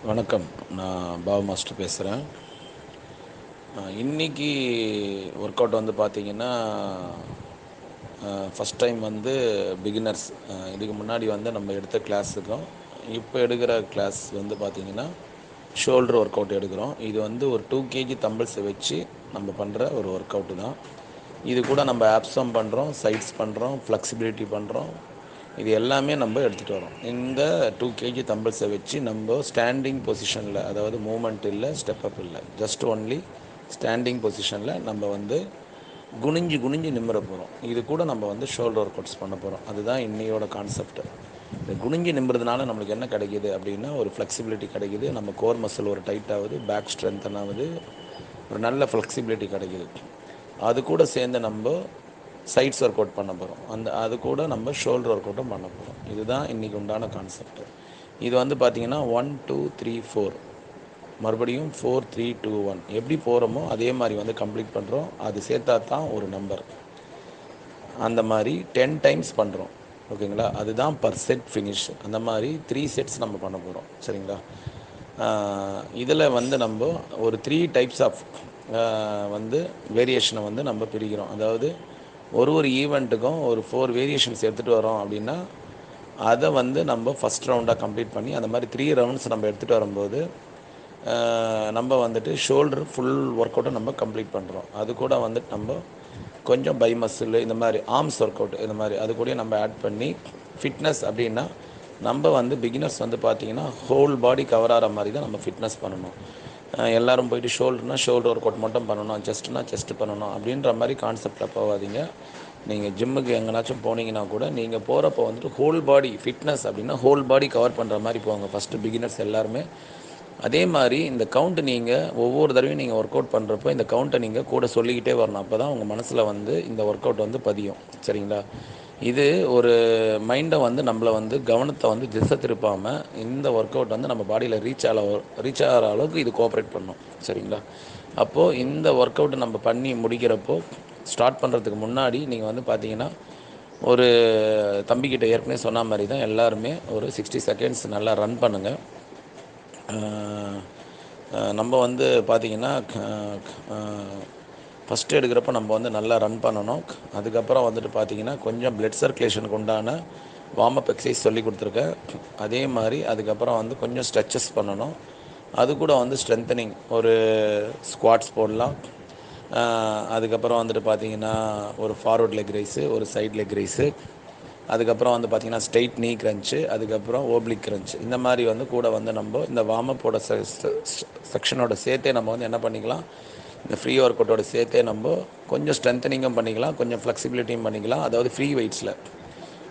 வணக்கம். நான் பாபு மாஸ்டர் பேசுகிறேன். இன்றைக்கி ஒர்க் அவுட் வந்து பார்த்திங்கன்னா, ஃபஸ்ட் டைம் வந்து பிகினர்ஸ் இதுக்கு முன்னாடி வந்து நம்ம எடுத்த கிளாஸுக்கும் இப்போ எடுக்கிற கிளாஸ் வந்து பார்த்திங்கன்னா ஷோல்டர் ஒர்க் அவுட் எடுக்கிறோம். இது வந்து ஒரு 2 kg தம்பிள்ஸை வச்சு நம்ம பண்ணுற ஒரு ஒர்க் அவுட்டு தான். இது கூட நம்ம ஆப்ஸும் பண்ணுறோம், சைட்ஸ் பண்ணுறோம், ஃப்ளெக்சிபிலிட்டி பண்ணுறோம். இது எல்லாமே நம்ம எடுத்துகிட்டு வரோம். இந்த 2 kg தம்பிள்ஸை வச்சு நம்ம ஸ்டாண்டிங் பொசிஷனில், அதாவது மூமெண்ட் இல்லை, ஸ்டெப் அப் இல்லை, ஜஸ்ட் ஒன்லி ஸ்டாண்டிங் பொசிஷனில் நம்ம வந்து குனிஞ்சு குனிஞ்சு நிமிர போகிறோம். இது கூட நம்ம வந்து ஷோல்டர் ஒர்க் அவுட்ஸ் பண்ண போகிறோம். அதுதான் இன்னையோட கான்செப்ட். இந்த குனிஞ்சு நிமிறதுனால நம்மளுக்கு என்ன கிடைக்கிது அப்படின்னா, ஒரு ஃப்ளெக்சிபிலிட்டி கிடைக்கிது, நம்ம கோர் மசில் ஒரு டைட் ஆகுது, பேக் ஸ்ட்ரென்த்தன் ஆகுது, ஒரு நல்ல ஃப்ளெக்சிபிலிட்டி கிடைக்கிது. அது கூட சேர்ந்து நம்ம சைட்ஸ் ஒர்க் அவுட் பண்ண போகிறோம். அது கூட நம்ம ஷோல்டர் ஒர்க் அவுட்டும் பண்ண போகிறோம். இதுதான் இன்றைக்கி உண்டான கான்செப்ட். இது வந்து பார்த்திங்கன்னா 1 2 3 4, மறுபடியும் 4 3 2 1 எப்படி போகிறோமோ அதே மாதிரி வந்து கம்ப்ளீட் பண்ணுறோம். அது சேர்த்தா தான் ஒரு நம்பர். அந்த மாதிரி 10 டைம்ஸ் பண்ணுறோம். ஓகேங்களா? அதுதான் பர் செட் ஃபினிஷ். அந்த மாதிரி 3 செட்ஸ் நம்ம பண்ண போகிறோம். சரிங்களா? இதில் வந்து நம்ம ஒரு 3 டைப்ஸ் ஆஃப் வந்து வேரியேஷனை வந்து நம்ம பிரிக்கிறோம். அதாவது ஒரு ஈவெண்ட்டுக்கும் ஒரு 4 வேரியேஷன்ஸ் எடுத்துகிட்டு வரோம் அப்படின்னா, அதை வந்து நம்ம ஃபஸ்ட் ரவுண்டாக கம்ப்ளீட் பண்ணி அந்த மாதிரி 3 ரவுண்ட்ஸ் நம்ம எடுத்துகிட்டு வரும்போது நம்ம வந்துட்டு ஷோல்டர் ஃபுல் ஒர்க் அவுட்டை நம்ம கம்ப்ளீட் பண்ணுறோம். அது கூட வந்துட்டு நம்ம கொஞ்சம் பை மசில், இந்த மாதிரி ஆர்ம்ஸ் ஒர்க் அவுட், இந்த மாதிரி அது கூட நம்ம ஆட் பண்ணி ஃபிட்னஸ் அப்படின்னா நம்ம வந்து பிகினர்ஸ் வந்து பார்த்திங்கன்னா ஹோல் பாடி கவர் ஆகிற மாதிரி தான் நம்ம ஃபிட்னஸ் பண்ணணும். எல்லோரும் போயிட்டு ஷோல்டர்னால் ஷோல்டர் ஒர்க் அவுட் மட்டும் பண்ணணும், செஸ்ட்னால் செஸ்ட் பண்ணணும் அப்படின்ற மாதிரி கான்செப்டில் போகாதீங்க. நீங்கள் ஜிம்முக்கு எங்கேனாச்சும் போனீங்கன்னா கூட நீங்கள் போகிறப்போ வந்துட்டு ஹோல் பாடி ஃபிட்னஸ் அப்படின்னா ஹோல் பாடி கவர் பண்ணுற மாதிரி போங்க ஃபஸ்ட்டு பிகினர்ஸ் எல்லாருமே. அதே மாதிரி இந்த கவுண்ட்டு நீங்கள் ஒவ்வொரு தடவையும் நீங்கள் ஒர்க் அவுட் பண்ணுறப்போ இந்த கவுண்ட்டை நீங்கள் கூட சொல்லிக்கிட்டே வரணும். அப்போ தான் உங்கள் மனசில் வந்து இந்த ஒர்க் அவுட் வந்து பதியும். சரிங்களா? இது ஒரு மைண்டை வந்து நம்மளை வந்து கவனத்தை வந்து திசை திருப்பாமல் இந்த ஒர்க் அவுட் வந்து நம்ம பாடியில் ரீச் ஆகிற அளவுக்கு இது கோஆப்ரேட் பண்ணும். சரிங்களா? அப்போது இந்த ஒர்க் அவுட்டை நம்ம பண்ணி முடிக்கிறப்போ ஸ்டார்ட் பண்ணுறதுக்கு முன்னாடி நீங்கள் வந்து பார்த்தீங்கன்னா, ஒரு தம்பிக்கிட்ட ஏற்கனவே சொன்ன மாதிரி தான் எல்லாருமே ஒரு 60 செகண்ட்ஸ் நல்லா ரன் பண்ணுங்கள். நம்ம வந்து பார்த்திங்கன்னா ஃபஸ்ட்டு எடுக்கிறப்ப நம்ம வந்து நல்லா ரன் பண்ணணும். அதுக்கப்புறம் வந்துட்டு பார்த்திங்கன்னா கொஞ்சம் பிளட் சர்க்குலேஷனுக்கு உண்டான வார்ம் அப் எக்ஸசைஸ் சொல்லி கொடுத்துருக்கேன். அதே மாதிரி அதுக்கப்புறம் வந்து கொஞ்சம் ஸ்ட்ரெச்சஸ் பண்ணணும். அது கூட வந்து ஸ்ட்ரென்தனிங், ஒரு ஸ்குவாட்ஸ் போடலாம். அதுக்கப்புறம் வந்துட்டு பார்த்திங்கன்னா ஒரு ஃபார்வர்ட் லெக் ரைஸு, ஒரு சைட் லெக் ரைஸு, அதுக்கப்புறம் வந்து பார்த்திங்கன்னா ஸ்ட்ரெயிட் நீ க்ரன்ச்சு, அதுக்கப்புறம் ஓப்ளிக் க்ரன்ச்சு. இந்த மாதிரி வந்து கூட வந்து நம்ம இந்த வார்மப்போட செக்ஷனோட சேர்த்தே நம்ம வந்து என்ன பண்ணிக்கலாம், இந்த ஃப்ரீ ஒர்க் அவுட்டோட சேர்த்தே நம்ம கொஞ்சம் ஸ்ட்ரென்தனிங்கும் பண்ணிக்கலாம், கொஞ்சம் ஃப்ளெக்சிபிலிட்டியும் பண்ணிக்கலாம். அதாவது ஃப்ரீ வெயிட்ஸில்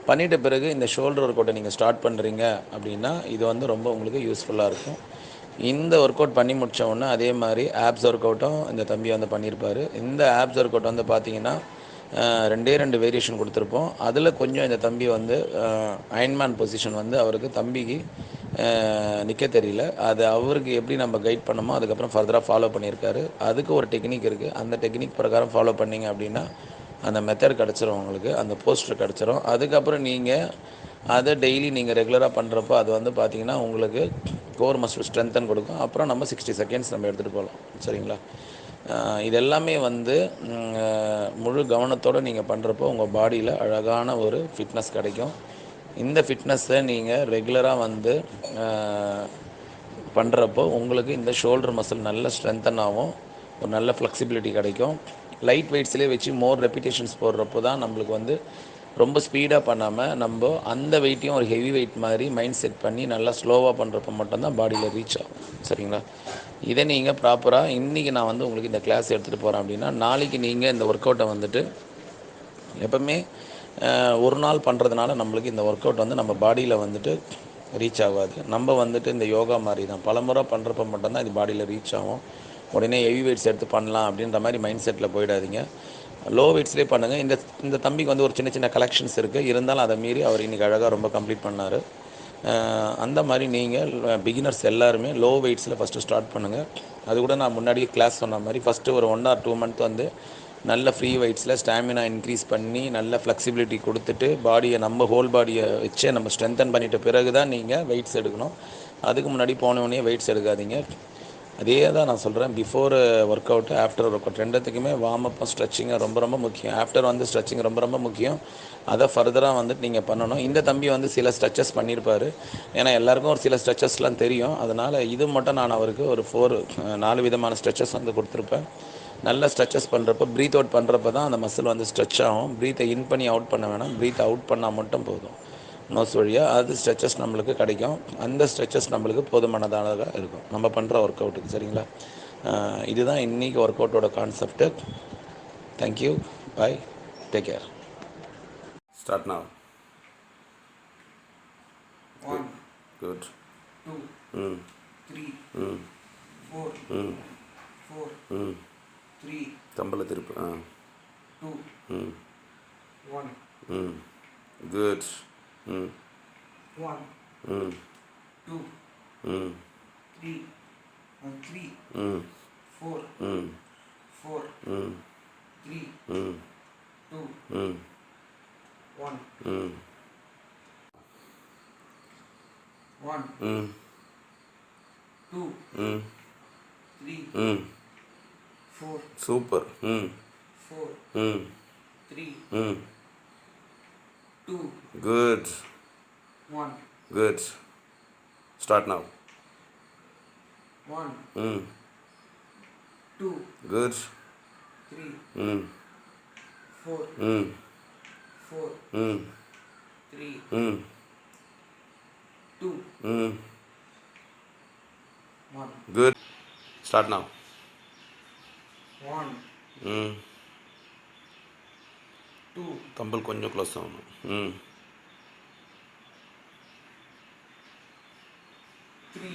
பண்ணிவிட்ட பிறகு இந்த ஷோல்டர் ஒர்க் அவுட்டை நீங்கள் ஸ்டார்ட் பண்ணுறீங்க அப்படின்னா இது வந்து ரொம்ப உங்களுக்கு யூஸ்ஃபுல்லாக இருக்கும். இந்த ஒர்க் அவுட் பண்ணி முடித்த உடனே அதே மாதிரி ஆப்ஸ் ஒர்க் அவுட்டும் இந்த தம்பி வந்து பண்ணியிருப்பார். இந்த ஆப்ஸ் ஒர்க் அவுட் வந்து பார்த்திங்கன்னா 2 வேரியேஷன் கொடுத்துருப்போம். அதில் கொஞ்சம் இந்த தம்பி வந்து அயன்மேன் பொசிஷன் வந்து அவருக்கு தம்பிக்கு நிற்க தெரியல. அது அவருக்கு எப்படி நம்ம கைட் பண்ணமோ அதுக்கப்புறம் ஃபர்தராக ஃபாலோ பண்ணியிருக்காரு. அதுக்கு ஒரு டெக்னிக் இருக்குது. அந்த டெக்னிக் பிரகாரம் ஃபாலோ பண்ணிங்க அப்படின்னா அந்த மெத்தட் கிடச்சிரும், உங்களுக்கு அந்த போஸ்டர் கிடச்சிரும். அதுக்கப்புறம் நீங்கள் அதை டெய்லி நீங்கள் ரெகுலராக பண்ணுறப்போ அது வந்து பார்த்திங்கன்னா உங்களுக்கு கோர் மசில் ஸ்ட்ரென்த்தன் கொடுக்கும். அப்புறம் நம்ம 60 செகண்ட்ஸ் நம்ம எடுத்துகிட்டு போகலாம். சரிங்களா? இது எல்லாமே வந்து முழு கவனத்தோடு நீங்கள் பண்ணுறப்போ உங்கள் பாடியில் அழகான ஒரு ஃபிட்னஸ் கிடைக்கும். இந்த ஃபிட்னஸை நீங்கள் ரெகுலராக வந்து பண்ணுறப்போ உங்களுக்கு இந்த ஷோல்டர் மசில் நல்ல ஸ்ட்ரென்தன் ஆகும், ஒரு நல்ல ஃப்ளெக்சிபிலிட்டி கிடைக்கும். லைட் வெயிட்ஸ்லேயே வச்சு மோர் ரெப்பிட்டேஷன்ஸ் போடுறப்போ தான் நம்மளுக்கு வந்து ரொம்ப ஸ்பீடாக பண்ணாமல் நம்ம அந்த வெயிட்டையும் ஒரு ஹெவி வெயிட் மாதிரி மைண்ட் செட் பண்ணி நல்லா ஸ்லோவாக பண்ணுறப்போ மட்டும்தான் பாடியில் ரீச் ஆகும். சரிங்களா? இதை நீங்கள் ப்ராப்பராக இன்றைக்கி நான் வந்து உங்களுக்கு இந்த கிளாஸ் எடுத்துகிட்டு போகிறேன் அப்படின்னா நாளைக்கு நீங்கள் இந்த ஒர்க் அவுட்டை வந்துட்டு எப்போவுமே ஒரு நாள் பண்ணுறதுனால நம்மளுக்கு இந்த ஒர்க் அவுட் வந்து நம்ம பாடியில் வந்துட்டு ரீச் ஆகாது. நம்ம வந்துட்டு இந்த யோகா மாதிரி தான் பல முறை பண்ணுறப்ப மட்டும்தான் இது பாடியில் ரீச் ஆகும். உடனே ஹெவி வெயிட்ஸ் எடுத்து பண்ணலாம் அப்படின்ற மாதிரி மைண்ட் செட்டில் போயிடாதீங்க. லோ வெயிட்ஸ்லேயே பண்ணுங்கள். இந்த தம்பிக்கு வந்து ஒரு சின்ன சின்ன கலெக்ஷன்ஸ் இருக்குது, இருந்தாலும் அதை மீறி அவர் இன்றைக்கி அழகாக ரொம்ப கம்ப்ளீட் பண்ணார். அந்த மாதிரி நீங்கள் பிகினர்ஸ் எல்லாருமே லோ வெயிட்ஸில் ஃபஸ்ட்டு ஸ்டார்ட் பண்ணுங்கள். அது கூட நான் முன்னாடியே கிளாஸ் சொன்ன மாதிரி ஃபஸ்ட்டு ஒரு 1 or 2 month வந்து நல்ல ஃப்ரீ வெயிட்ஸில் ஸ்டாமினா இன்க்ரீஸ் பண்ணி நல்ல ஃப்ளெக்சிபிலிட்டி கொடுத்துட்டு பாடியை நம்ம ஹோல் பாடியை வச்சே நம்ம ஸ்ட்ரென்தன் பண்ணிட்ட பிறகு தான் நீங்கள் வெயிட்ஸ் எடுக்கணும். அதுக்கு முன்னாடி போனவொடனே வெயிட்ஸ் எடுக்காதீங்க. அதே தான் நான் சொல்கிறேன். Before work out, after work out ரெண்டுத்துக்குமே வார்ம் அப்பும் ஸ்ட்ரெச்சிங்கும் ரொம்ப ரொம்ப முக்கியம். ஆஃப்டர் வந்து ஸ்ட்ரெச்சிங் ரொம்ப ரொம்ப முக்கியம். அதை ஃபர்தராக வந்துட்டு நீங்கள் பண்ணணும். இந்த தம்பி வந்து சில ஸ்ட்ரெச்சஸ் பண்ணியிருப்பார். ஏன்னா எல்லாேருக்கும் ஒரு சில ஸ்ட்ரெச்சஸ்லாம் தெரியும். அதனால் இது மட்டும் நான் அவருக்கு ஒரு 4 விதமான ஸ்ட்ரெச்சஸ் வந்து கொடுத்துருப்பேன். நல்ல ஸ்ட்ரெச்சஸ் பண்ணுறப்ப, ப்ரீத் அவுட் பண்ணுறப்ப தான் அந்த மசில் வந்து ஸ்ட்ரெச் ஆகும். ப்ரீத்தை இன் பண்ணி அவுட் பண்ண வேணாம். ப்ரீத் அவுட் பண்ணால் மட்டும் போதும் நோஸ் வழியாக. அது ஸ்ட்ரெச்சஸ் நம்மளுக்கு கிடைக்கும். அந்த ஸ்ட்ரெச்சஸ் நம்மளுக்கு போதுமானதாக இருக்கும் நம்ம பண்ணுற ஒர்க் அவுட்டுக்கு. சரிங்களா? இதுதான் இன்றைக்கி ஒர்க் அவுட்டோட concept. Thank you. Bye. Take care. Start now. 1, good. 2, 3, 4, 4, 3. தம்பல திருப்பு. 2, 1. Good. 1, 2, 3, 4, 4, 3, 2, 1. 1, 2, 3, 4. Super. 4, 3, 2. Good. 1. Good. Start now. 1, 2. Good. 3, 4, 4, 3, 2, 1. Good. Start now. 1, 2. தம்பல் கொஞ்சம் க்ளோஸ் ஆகணும். 3,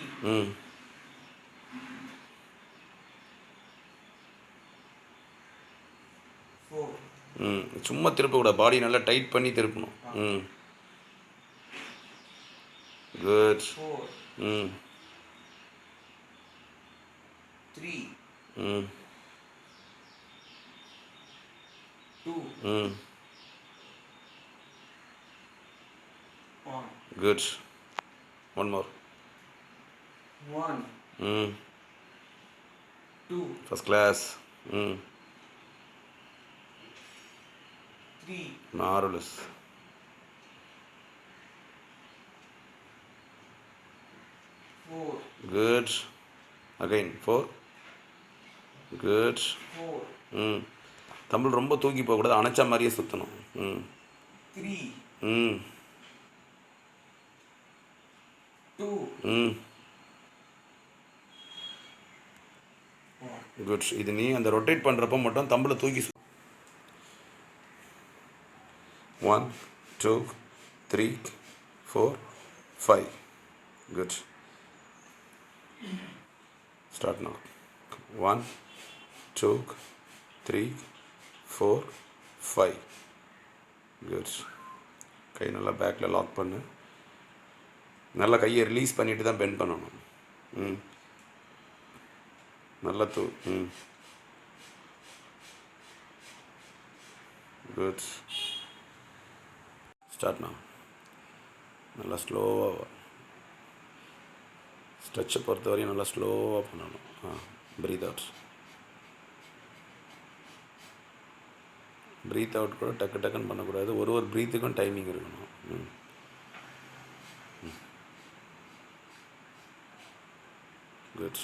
4. சும்மா திருப்பக்கூடாது. பாடி நல்லா டைட் பண்ணி திருப்பணும். Good. 4, 3, 2, 1. Good. One more. 1, 2. First class. 3. Marvelous. 4. Good. Again 4. Good. 4. தம்பல் ரொம்ப தூக்கி போகக்கூடாது. அணைச்ச மாதிரியே சுற்றணும். 3. 2. குட். இது நீ அந்த ரொட்டேட் பண்ணுறப்போ மட்டும் தம்பலை தூக்கி 1, 2, 3, 4, 5. Good. Start now. 1, 2, 3, 4, 5. Good. கை நல்லா பேக்கில் லாக் பண்ணு. நல்லா கையை ரிலீஸ் பண்ணிவிட்டு தான் பெண்ட் பண்ணணும். நல்லா குட். ஸ்டார்ட் நான் நல்லா ஸ்லோவாக ஸ்ட்ரெச்சை பொறுத்த வரையும் நல்லா ஸ்லோவாக பண்ணணும். Breath out. ப்ரீத் அவுட் கூட டக்கு டக்குன்னு பண்ணக்கூடாது. ஒரு ப்ரீத்துக்கும் டைமிங் இருக்கணும். குட்.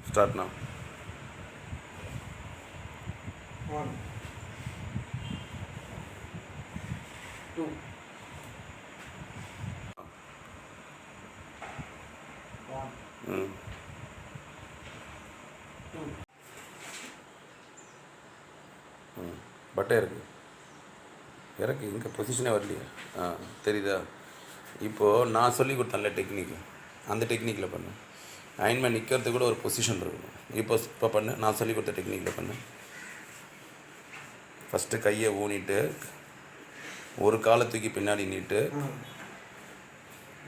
Start now. 1, 2. 1, 2. பட்டை இருக்கு இங்கே பொசிஷனே வரலையா? தெரியுதா? இப்போது நான் சொல்லி கொடுத்தேன்ல டெக்னிக்கு, அந்த டெக்னிக்கில் பண்ணு. அயன்மேன் நிற்கிறதுக்கு கூட ஒரு பொசிஷன் இருக்கணும். இப்போ பண்ணு. நான் சொல்லி கொடுத்த டெக்னிக்கில் பண்ணு. ஃபஸ்ட்டு கையை ஊனிட்டு ஒரு காலை தூக்கி பின்னாடி நீட்டு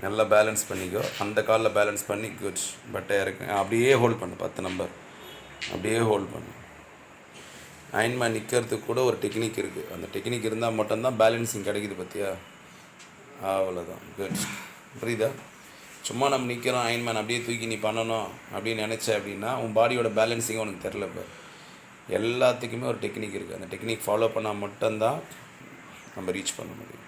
நல்லா பேலன்ஸ் பண்ணிக்கோ. அந்த காலில் பேலன்ஸ் பண்ணி குட். பட்டை இருக்கு. அப்படியே ஹோல்ட் பண்ணு. 10 நம்பர் அப்படியே ஹோல்ட் பண்ணு. அயன்மேன் நிற்கிறதுக்கு கூட ஒரு டெக்னிக் இருக்குது. அந்த டெக்னிக் இருந்தால் மட்டும்தான் பேலன்ஸிங் கிடைக்குது. பார்த்தியா? அவ்வளோதான். குட். புரியுதா? சும்மா நம்ம நிற்கிறோம் அயன்மேன் அப்படியே தூக்கி நீ பண்ணணும் அப்படின்னு நினச்ச அப்படின்னா உன் பாடியோட பேலன்ஸிங்கும் உனக்கு தெரில. இப்போ எல்லாத்துக்குமே ஒரு டெக்னிக் இருக்குது. அந்த டெக்னிக் ஃபாலோ பண்ணால் மட்டும்தான் நம்ம ரீச் பண்ண முடியும்.